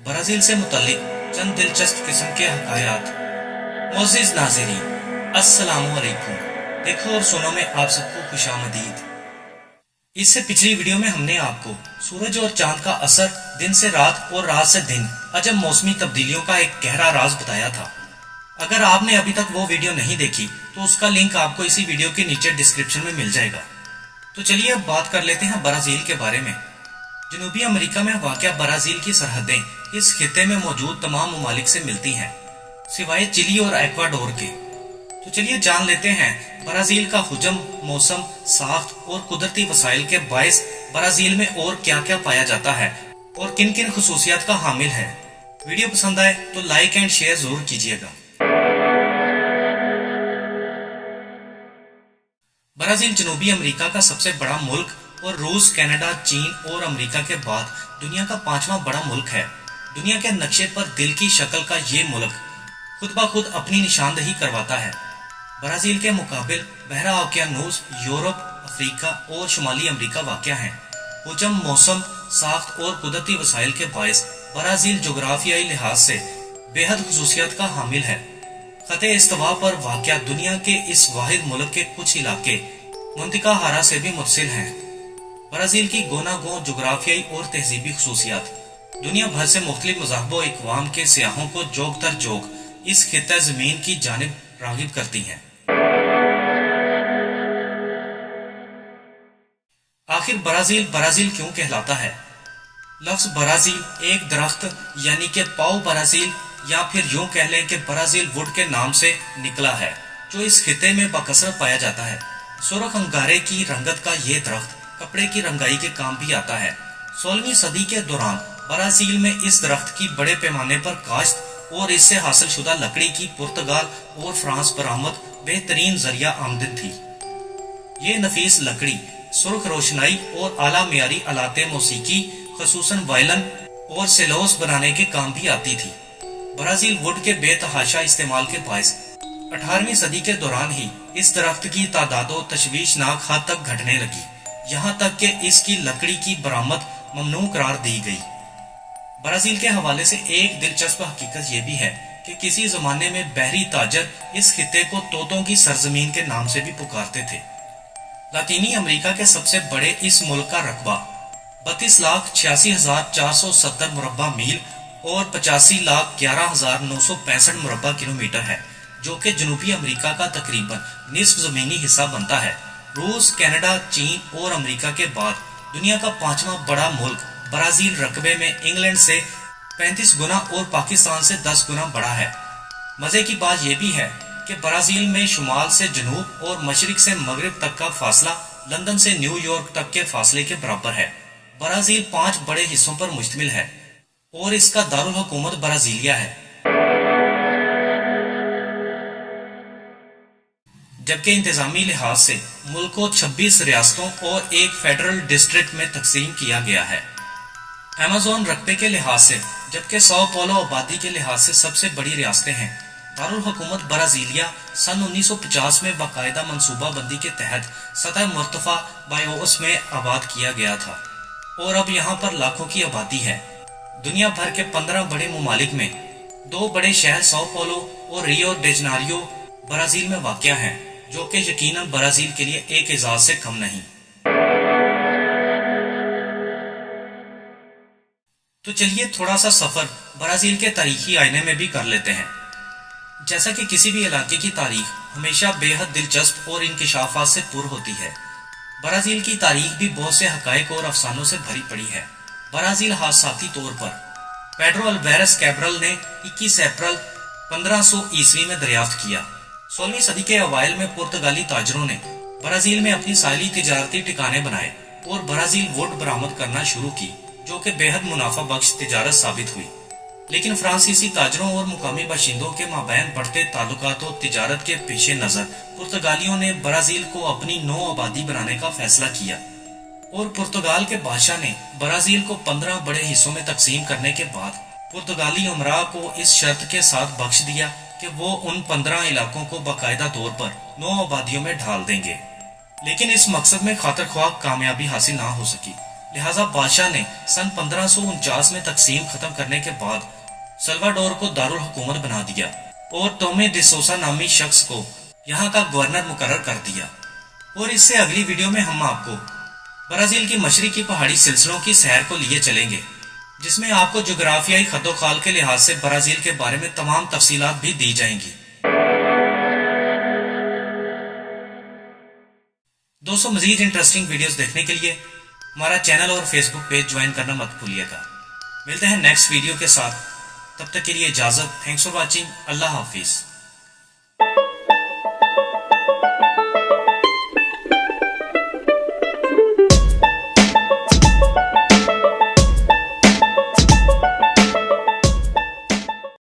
Brazil से मुतल्लिक चंद दिलचस्प किस्म के हकायात। मोअज़्ज़िज़ नाज़रीन, अस्सलामु अलैकुम। देखो और सुनो में आप सबको खुशामदीद। इससे पिछली वीडियो में हमने आपको सूरज और चांद का असर, दिन से रात और रात से दिन, अजब मौसमी तब्दीलियों का एक गहरा राज बताया था। अगर आपने अभी तक वो वीडियो नहीं देखी तो उसका लिंक आपको इसी वीडियो के नीचे डिस्क्रिप्शन में मिल जाएगा। तो चलिए अब बात कर लेते हैं ब्राजील के बारे में। जनूबी अमेरिका में वाक़या ब्राजील की सरहदें इस खिते में मौजूद तमाम ममालिक से मिलती हैं, सिवाय चिली और एक्वाडोर के। तो चलिए जान लेते हैं ब्राजील का हुजम, मौसम, साख्त और कुदरती वसाइल के बायस ब्राजील में और क्या क्या पाया जाता है और किन किन खसूसियात का हामिल है। वीडियो पसंद आए तो लाइक एंड शेयर जरूर कीजिएगा। ब्राजील जनूबी अमेरिका का सबसे बड़ा मुल्क और रूस, कनाडा, चीन और अमेरिका के बाद दुनिया का 5वां बड़ा मुल्क है। दुनिया के नक्शे पर दिल की शक्ल का ये मुल्क खुद ब खुद अपनी निशानदही करवाता है। ब्राजील के मुकाबिल बहरा ओकियानूस, यूरोप, अफ्रीका और शुमाली अमेरिका वाक़या है। हुजम, मौसम, साख्त और कुदरती वसाइल के बायस ब्राजील जोग्राफियाई लिहाज से बेहद खसूसियत का हामिल है। खते इस्तवा पर वाक़या दुनिया के इस वाहिद मुल्क के कुछ इलाके मुंतिका हारा से भी मुतसिल हैं। ब्राजील की गोनागो जोग्राफियाई और तहजीबी खसूसियात दुनिया भर से मुख्तलिफ मज़ाहब इक़वाम के सियाहों को जोग तर जोग इस खिता ज़मीन की जानिब राग़िब करती हैं। आखिर ब्राजील ब्राजील क्यों कहलाता है? लफ्ज़ ब्राजील एक दरख्त यानी कि पाओ ब्राजील या फिर यूं कह लें कि ब्राजील वुड के नाम से निकला है, जो इस खिते में बकसरत पाया जाता है। सुर्ख अंगारे की रंगत का ये दरख्त कपड़े की रंगाई के काम भी आता है। 16वीं सदी के दौरान ब्राजील में इस दरख्त की बड़े पैमाने पर काश्त और इससे हासिल शुदा लकड़ी की पुर्तगाल और फ्रांस बरामद बेहतरीन जरिया आमदन थी। ये नफीस लकड़ी सुर्ख रोशनाई और आला मियारी आलाते मौसीकी खसूसन वायलन और सेलोस बनाने के काम भी आती थी। ब्राजील वुड के बेतहाशा इस्तेमाल के बायस 18वीं सदी के दौरान ही इस दरख्त की तादादो तशवीशनाक हद तक घटने लगी, यहाँ तक कि इसकी लकड़ी की बरामद ममनू करार दी गई। ब्राजील के हवाले से एक दिलचस्प हकीकत यह भी है कि किसी जमाने में बहरी ताजर इस खिते को तोतों की सरजमीन के नाम से भी पुकारते थे। लातीनी अमेरिका के सबसे बड़े इस मुल्क का रकबा 32,86,470 मुरब्बा मील और 85,11,965 मुरब्बा किलोमीटर है, जो कि जनूबी अमेरिका का तकरीबन निस्फ जमीनी हिस्सा बनता है। रूस, कनाडा, चीन और अमेरिका के बाद दुनिया का 5वां बड़ा मुल्क ब्राजील रकबे में इंग्लैंड से 35 गुना और पाकिस्तान से 10 गुना बड़ा है। मजे की बात यह भी है कि ब्राजील में शुमाल से जनूब और मशरिक से मगरिब तक का फासला लंदन से न्यूयॉर्क तक के फासले के बराबर है। ब्राजील 5 बड़े हिस्सों पर मुश्तमिल है और इसका दारुल हुकूमत ब्राजीलिया है, जबकि इंतजामी लिहाज से मुल्क को 26 रियासतों और एक फेडरल डिस्ट्रिक्ट में तकसीम किया गया है। अमेज़न रकबे के लिहाज से जबकि सौ पोलो आबादी के लिहाज से सबसे बड़ी रियासतें हैं। दारुल हुकूमत ब्राजीलिया सन 1950 में बाकायदा मनसूबा बंदी के तहत सतह मुर्तफा बायोस में आबाद किया गया था और अब यहाँ पर लाखों की आबादी है। दुनिया भर के 15 बड़े ममालिक में 2 बड़े शहर सौ पोलो और रियो डे जनेरियो ब्राजील में वाक़या हैं, जो कि यकीनन ब्राजील के लिए एक एजाज से कम नहीं। तो चलिए थोड़ा सा सफर ब्राजील के तारीखी आईने में भी कर लेते हैं। जैसा कि किसी भी इलाके की तारीख हमेशा बेहद दिलचस्प और इंकिशाफात से पुर होती है, ब्राजील की तारीख भी बहुत से हकायक और अफसानों से भरी पड़ी है। ब्राजील हादसाती तौर पर पेड्रो अल्वारेस कैब्रल ने 21 अप्रैल 1500 ईस्वी में दरियाफ्त किया। 16वीं सदी के अवाइल में पुर्तगाली ताजरों ने ब्राजील में अपनी साहिली तिजारती ठिकाने बनाए और ब्राजील वुड बरामद करना शुरू की, जो कि बेहद मुनाफा बख्श तिजारत साबित हुई। लेकिन फ्रांसीसी ताजरों और मुकामी बाशिंदों के माबैन बढ़ते ताल्लुकात और तिजारत के पेश नज़र पुर्तगालियों ने ब्राजील को अपनी नौ आबादी बनाने का फैसला किया और पुर्तगाल के बादशाह ने ब्राजील को 15 बड़े हिस्सों में तकसीम करने के बाद पुर्तगाली उमरा को इस शर्त के साथ बख्श दिया कि वो उन 15 इलाकों को बाकायदा तौर पर 9 आबादियों में ढाल देंगे। लेकिन इस मकसद में खातर ख्वाह कामयाबी हासिल ना हो सकी। لہٰذا بادشاہ نے سن 1549 میں تقسیم ختم کرنے کے بعد سلواڈور کو دارالحکومت بنا دیا اور تومے ڈی سوسا نامی شخص کو یہاں کا گورنر مقرر کر دیا۔ اور اس سے اگلی ویڈیو میں ہم آپ کو برازیل کی مشرقی پہاڑی سلسلوں کی سیر کو لیے چلیں گے، جس میں آپ کو جغرافیائی خط و خال کے لحاظ سے برازیل کے بارے میں تمام تفصیلات بھی دی جائیں گی۔ دوستو، مزید انٹرسٹنگ ویڈیوز دیکھنے کے لیے ہمارا چینل اور فیس بک پیج جوائن کرنا مت بھولیے گا۔ ملتے ہیں نیکسٹ ویڈیو کے ساتھ، تب تک کے لیے اجازت۔ Thanks for watching. اللہ حافظ۔